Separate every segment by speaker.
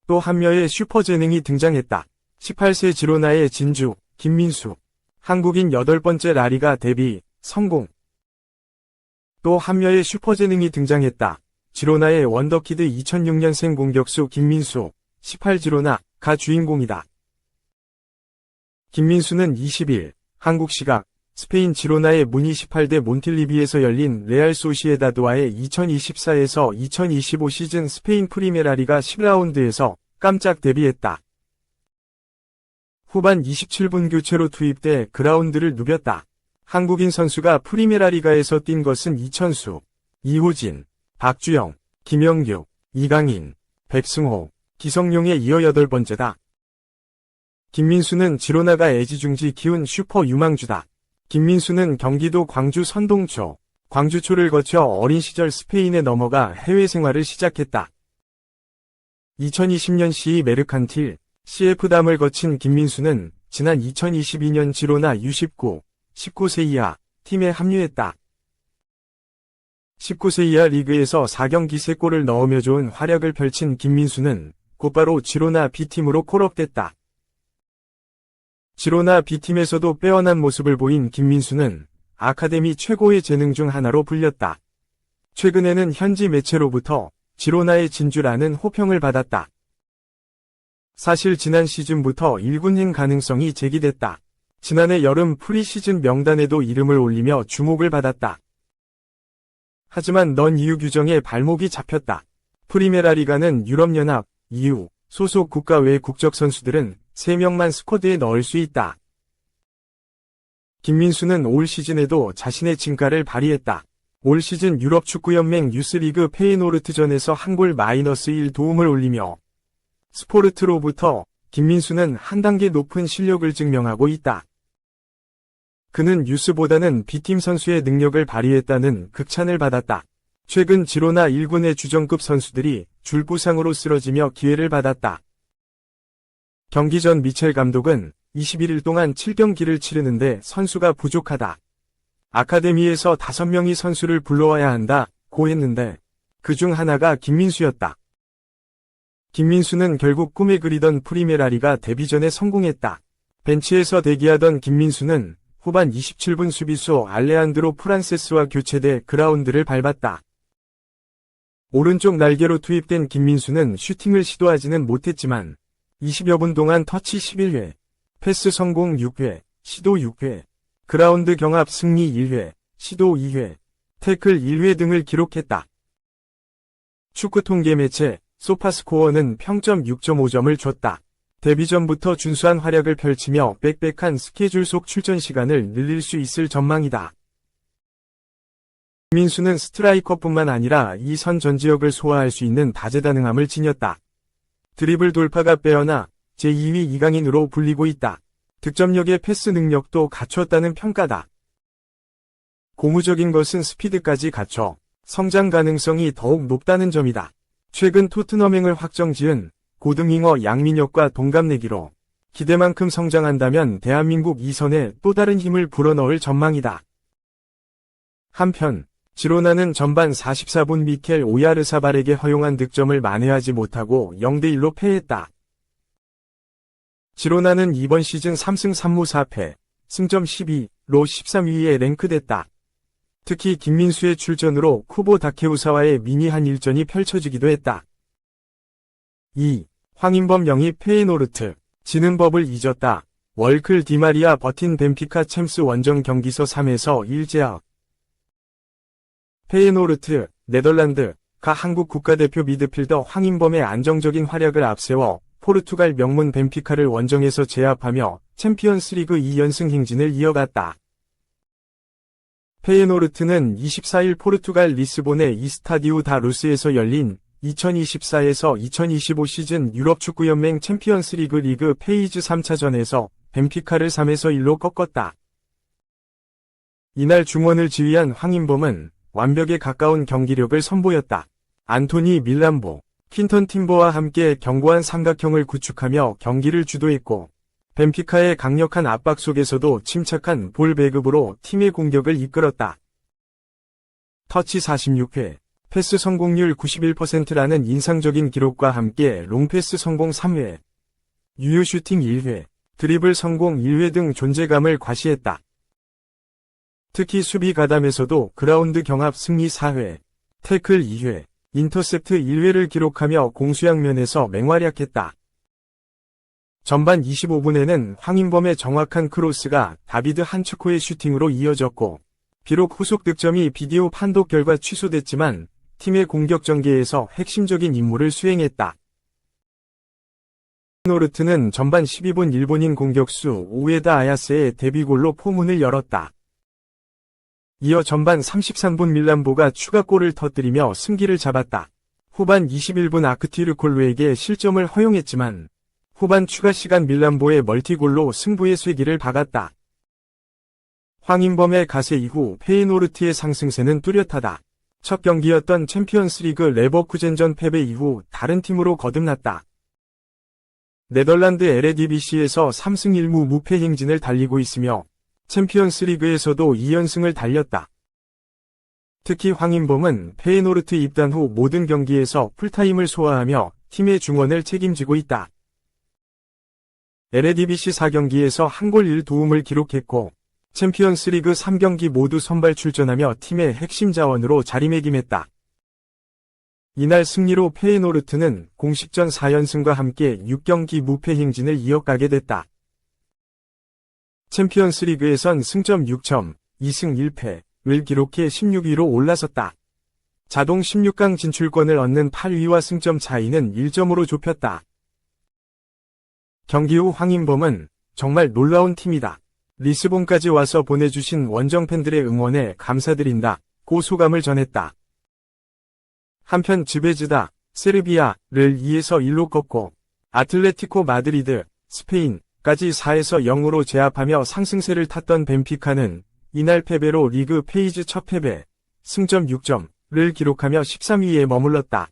Speaker 1: 또 한여의 슈퍼재능이 등장했다. 18세 지로나의 진주, 김민수. 한국인 8번째 라리가 데뷔, 성공. 또 한여의 슈퍼재능이 등장했다. 지로나의 원더키드 2006년생 공격수 김민수, 18지로나가 주인공이다. 김민수는 20일, 한국 시각, 스페인 지로나의 무니시팔 데 몬틸리비에서 열린 레알 소시에다드와의 2024에서 2025 시즌 스페인 프리메라리가 10라운드에서 깜짝 데뷔했다. 후반 27분 교체로 투입돼 그라운드를 누볐다. 한국인 선수가 프리메라리가에서 뛴 것은 이천수, 이호진, 박주영, 김영규, 이강인, 백승호, 기성용에 이어 8번째다. 김민수는 지로나가 애지중지 키운 슈퍼 유망주다. 김민수는 경기도 광주 선동초, 광주초를 거쳐 어린 시절 스페인에 넘어가 해외 생활을 시작했다. 2020년 시이 메르칸틸, CF담을 거친 김민수는 지난 2022년 지로나 U19, 19세 이하 팀에 합류했다. 19세 이하 리그에서 4경기 3골을 넣으며 좋은 활약을 펼친 김민수는 곧바로 지로나 B팀으로 콜업됐다. 지로나 B팀에서도 빼어난 모습을 보인 김민수는 아카데미 최고의 재능 중 하나로 불렸다. 최근에는 현지 매체로부터 지로나의 진주라는 호평을 받았다. 사실 지난 시즌부터 1군행 가능성이 제기됐다. 지난해 여름 프리시즌 명단에도 이름을 올리며 주목을 받았다. 하지만 넌 EU 규정에 발목이 잡혔다. 프리메라리가는 유럽연합, EU, 소속 국가 외 국적 선수들은 3명만 스쿼드에 넣을 수 있다. 김민수는 올 시즌에도 자신의 진가를 발휘했다. 올 시즌 유럽축구연맹 유스리그 페이노르트전에서 한 골 -1 도움을 올리며 스포르트로부터 김민수는 한 단계 높은 실력을 증명하고 있다. 그는 유스보다는 B팀 선수의 능력을 발휘했다는 극찬을 받았다. 최근 지로나 1군의 주전급 선수들이 줄부상으로 쓰러지며 기회를 받았다. 경기 전 미첼 감독은 21일 동안 7경기를 치르는데 선수가 부족하다. 아카데미에서 5명이 선수를 불러와야 한다고 했는데 그중 하나가 김민수였다. 김민수는 결국 꿈에 그리던 프리메라리가 데뷔 전에 성공했다. 벤치에서 대기하던 김민수는 후반 27분 수비수 알레한드로 프란세스와 교체돼 그라운드를 밟았다. 오른쪽 날개로 투입된 김민수는 슈팅을 시도하지는 못했지만 20여 분 동안 터치 11회, 패스 성공 6회, 시도 6회, 그라운드 경합 승리 1회, 시도 2회, 태클 1회 등을 기록했다. 축구 통계 매체 소파스코어는 평점 6.5점을 줬다. 데뷔 전부터 준수한 활약을 펼치며 빽빽한 스케줄 속 출전 시간을 늘릴 수 있을 전망이다. 김민수는 스트라이커뿐만 아니라 이 선 전지역을 소화할 수 있는 다재다능함을 지녔다. 드리블 돌파가 빼어나 제2위 이강인으로 불리고 있다. 득점력의 패스 능력도 갖췄다는 평가다. 고무적인 것은 스피드까지 갖춰 성장 가능성이 더욱 높다는 점이다. 최근 토트넘행을 확정지은 고등잉어 양민혁과 동갑내기로 기대만큼 성장한다면 대한민국 2선에 또 다른 힘을 불어넣을 전망이다. 한편 지로나는 전반 44분 미켈 오야르사발에게 허용한 득점을 만회하지 못하고 0대1로 패했다. 지로나는 이번 시즌 3승 3무 4패, 승점 12로 13위에 랭크됐다. 특히 김민수의 출전으로 쿠보 다케우사와의 미니 한일전이 펼쳐지기도 했다. 2. 황인범 영입 페이노르트, 지는 법을 잊었다. 월클 디마리아 버틴 벤피카 챔스 원정 경기서 3에서 1제압. 페이노르트, 네덜란드가 한국 국가대표 미드필더 황인범의 안정적인 활약을 앞세워 포르투갈 명문 벤피카를 원정에서 제압하며 챔피언스리그 2연승 행진을 이어갔다. 페이노르트는 24일 포르투갈 리스본의 이스타디우 다 루스에서 열린 2024에서 2025 시즌 유럽축구연맹 챔피언스리그 리그 페이즈 3차전에서 벤피카를 3에서 1로 꺾었다. 이날 중원을 지휘한 황인범은 완벽에 가까운 경기력을 선보였다. 안토니 밀란보, 퀸턴 팀버와 함께 견고한 삼각형을 구축하며 경기를 주도했고 벤피카의 강력한 압박 속에서도 침착한 볼 배급으로 팀의 공격을 이끌었다. 터치 46회, 패스 성공률 91%라는 인상적인 기록과 함께 롱패스 성공 3회, 유효 슈팅 1회, 드리블 성공 1회 등 존재감을 과시했다. 특히 수비 가담에서도 그라운드 경합 승리 4회, 태클 2회, 인터셉트 1회를 기록하며 공수양 면에서 맹활약했다. 전반 25분에는 황인범의 정확한 크로스가 다비드 한츠코의 슈팅으로 이어졌고, 비록 후속 득점이 비디오 판독 결과 취소됐지만 팀의 공격 전개에서 핵심적인 임무를 수행했다. 노르트는 전반 12분 일본인 공격수 오에다 아야세의 데뷔골로 포문을 열었다. 이어 전반 33분 밀란보가 추가골을 터뜨리며 승기를 잡았다. 후반 21분 아크티르콜루에게 실점을 허용했지만 후반 추가 시간 밀란보의 멀티골로 승부의 쇠기를 박았다. 황인범의 가세 이후 페이노르트의 상승세는 뚜렷하다. 첫 경기였던 챔피언스리그 레버쿠젠전 패배 이후 다른 팀으로 거듭났다. 네덜란드 에레디비시에서 3승 1무 무패 행진을 달리고 있으며 챔피언스리그에서도 2연승을 달렸다. 특히 황인범은 페이노르트 입단 후 모든 경기에서 풀타임을 소화하며 팀의 중원을 책임지고 있다. 에레디비시 4경기에서 한 골 1도움을 기록했고 챔피언스리그 3경기 모두 선발 출전하며 팀의 핵심 자원으로 자리매김했다. 이날 승리로 페이노르트는 공식전 4연승과 함께 6경기 무패 행진을 이어가게 됐다. 챔피언스리그에선 승점 6점, 2승 1패를 기록해 16위로 올라섰다. 자동 16강 진출권을 얻는 8위와 승점 차이는 1점으로 좁혔다. 경기 후 황인범은 정말 놀라운 팀이다. 리스본까지 와서 보내주신 원정 팬들의 응원에 감사드린다고 소감을 전했다. 한편 즈베즈다, 세르비아를 2에서 1로 꺾고 아틀레티코 마드리드, 스페인까지 4에서 0으로 제압하며 상승세를 탔던 벤피카는 이날 패배로 리그 페이지 첫 패배, 승점 6점을 기록하며 13위에 머물렀다.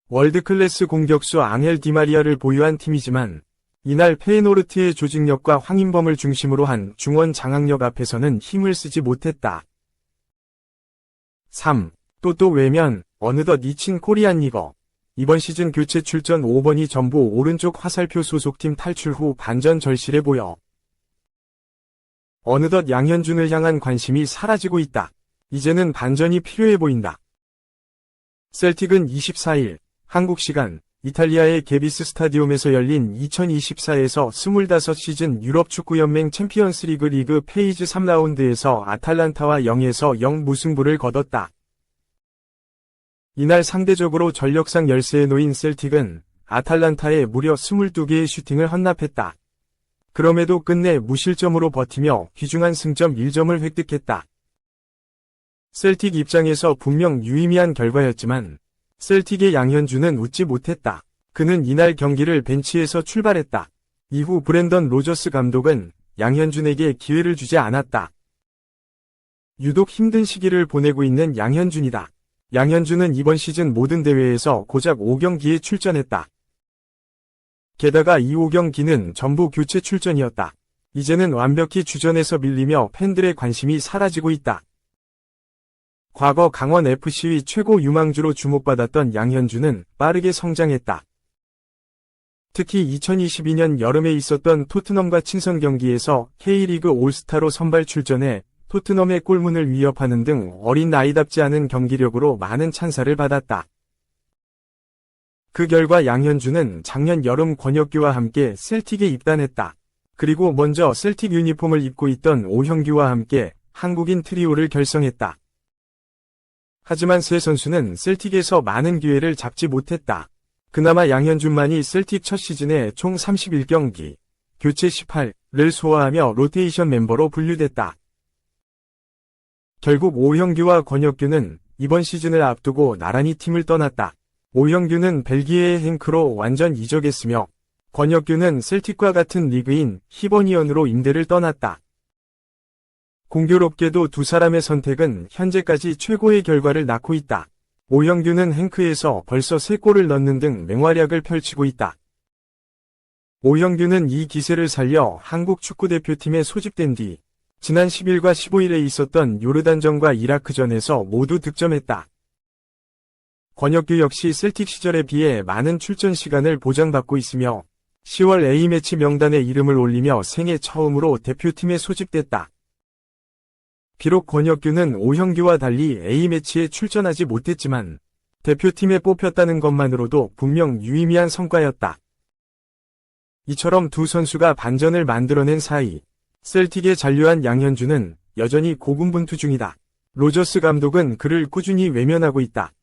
Speaker 1: 월드클래스 공격수 앙헬 디마리아를 보유한 팀이지만 이날 페이노르트의 조직력과 황인범을 중심으로 한 중원 장악력 앞에서는 힘을 쓰지 못했다. 3. 또또 외면, 어느덧 잊힌 코리안 리거. 이번 시즌 교체 출전 5번이 전부 오른쪽 화살표 소속팀 탈출 후 반전 절실해 보여 어느덧 양현준을 향한 관심이 사라지고 있다. 이제는 반전이 필요해 보인다. 셀틱은 24일 한국 시간 이탈리아의 게비스 스타디움에서 열린 2024에서 25시즌 유럽축구연맹 챔피언스리그 리그 페이즈 3라운드에서 아탈란타와 0에서 0 무승부를 거뒀다. 이날 상대적으로 전력상 열세에 놓인 셀틱은 아탈란타에 무려 22개의 슈팅을 헌납했다. 그럼에도 끝내 무실점으로 버티며 귀중한 승점 1점을 획득했다. 셀틱 입장에서 분명 유의미한 결과였지만 셀틱의 양현준은 웃지 못했다. 그는 이날 경기를 벤치에서 출발했다. 이후 브랜던 로저스 감독은 양현준에게 기회를 주지 않았다. 유독 힘든 시기를 보내고 있는 양현준이다. 양현준은 이번 시즌 모든 대회에서 고작 5경기에 출전했다. 게다가 이 5경기는 전부 교체 출전이었다. 이제는 완벽히 주전에서 밀리며 팬들의 관심이 사라지고 있다. 과거 강원FC의 최고 유망주로 주목받았던 양현준은 빠르게 성장했다. 특히 2022년 여름에 있었던 토트넘과 친선 경기에서 K리그 올스타로 선발 출전해 토트넘의 골문을 위협하는 등 어린 나이답지 않은 경기력으로 많은 찬사를 받았다. 그 결과 양현준은 작년 여름 권혁규와 함께 셀틱에 입단했다. 그리고 먼저 셀틱 유니폼을 입고 있던 오형규와 함께 한국인 트리오를 결성했다. 하지만 세 선수는 셀틱에서 많은 기회를 잡지 못했다. 그나마 양현준만이 셀틱 첫 시즌에 총 31경기, 교체 18를 소화하며 로테이션 멤버로 분류됐다. 결국 오형규와 권혁규는 이번 시즌을 앞두고 나란히 팀을 떠났다. 오형규는 벨기에의 행크로 완전 이적했으며 권혁규는 셀틱과 같은 리그인 히버니언으로 임대를 떠났다. 공교롭게도 두 사람의 선택은 현재까지 최고의 결과를 낳고 있다. 오형규는 행크에서 벌써 3골을 넣는 등 맹활약을 펼치고 있다. 오형규는 이 기세를 살려 한국 축구대표팀에 소집된 뒤 지난 10일과 15일에 있었던 요르단전과 이라크전에서 모두 득점했다. 권혁규 역시 셀틱 시절에 비해 많은 출전 시간을 보장받고 있으며 10월 A매치 명단에 이름을 올리며 생애 처음으로 대표팀에 소집됐다. 비록 권혁규는 오형규와 달리 A매치에 출전하지 못했지만 대표팀에 뽑혔다는 것만으로도 분명 유의미한 성과였다. 이처럼 두 선수가 반전을 만들어낸 사이 셀틱에 잔류한 양현주는 여전히 고군분투 중이다. 로저스 감독은 그를 꾸준히 외면하고 있다.